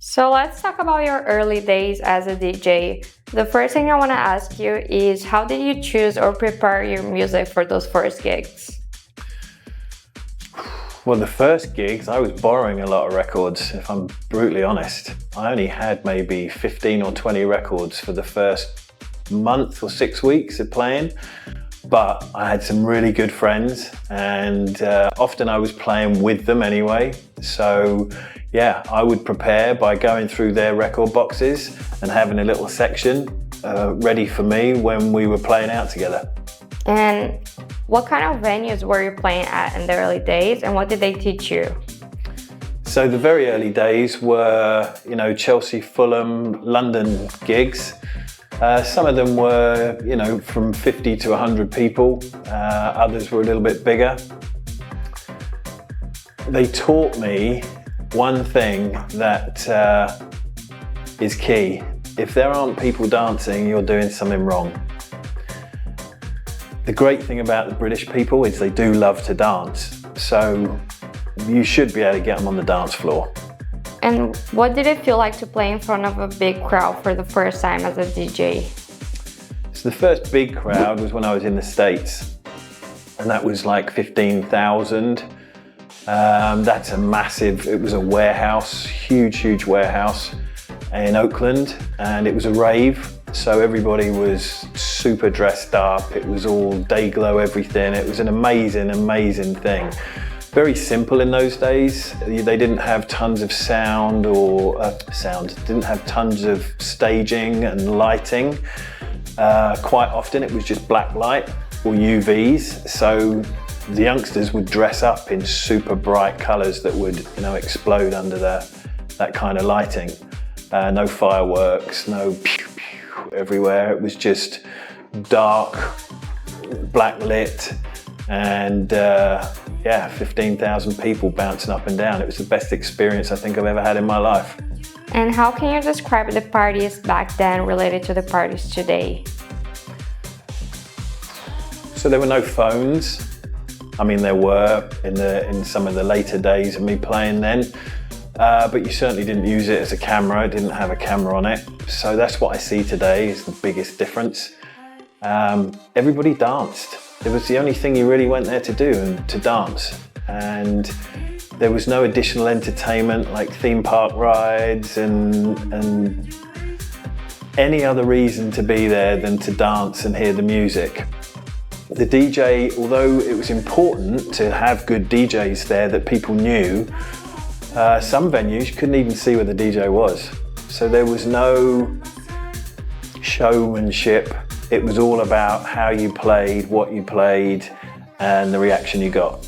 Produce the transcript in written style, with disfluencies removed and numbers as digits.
So let's talk about your early days as a DJ. The first thing I want to ask you is how did you choose or prepare your music for those first gigs? Well, the first gigs, I was borrowing a lot of records, if I'm brutally honest. I only had maybe 15 or 20 records for the first month or 6 weeks of playing, but I had some really good friends and often I was playing with them anyway. So yeah, I would prepare by going through their record boxes and having a little section ready for me when we were playing out together. And what kind of venues were you playing at in the early days and what did they teach you? So the very early days were, Chelsea, Fulham, London gigs. Some of them were, from 50 to 100 people. Others were a little bit bigger. They taught me one thing that is key. If there aren't people dancing, you're doing something wrong. The great thing about the British people is they do love to dance. So you should be able to get them on the dance floor. And what did it feel like to play in front of a big crowd for the first time as a DJ? So the first big crowd was when I was in the States, and that was like 15,000. That's a massive, it was a warehouse, huge warehouse in Oakland, and it was a rave. So everybody was super dressed up. It was all day glow, everything. It was an amazing thing. Very simple in those days. They didn't have tons of sound or didn't have tons of staging and lighting. Quite often it was just black light or UVs. So the youngsters would dress up in super bright colors that would, explode under that kind of lighting. No fireworks, no pew pew everywhere. It was just dark, black lit, and 15,000 people bouncing up and down. It was the best experience I think I've ever had in my life. And how can you describe the parties back then related to the parties today? So there were no phones. I mean, there were in some of the later days of me playing then, but you certainly didn't use it as a camera. It didn't have a camera on it. So that's what I see today is the biggest difference. Everybody danced. It was the only thing you really went there to do, and to dance. And there was no additional entertainment like theme park rides and any other reason to be there than to dance and hear the music. The DJ, although it was important to have good DJs there that people knew, some venues couldn't even see where the DJ was. So there was no showmanship. It was all about how you played, what you played, and the reaction you got.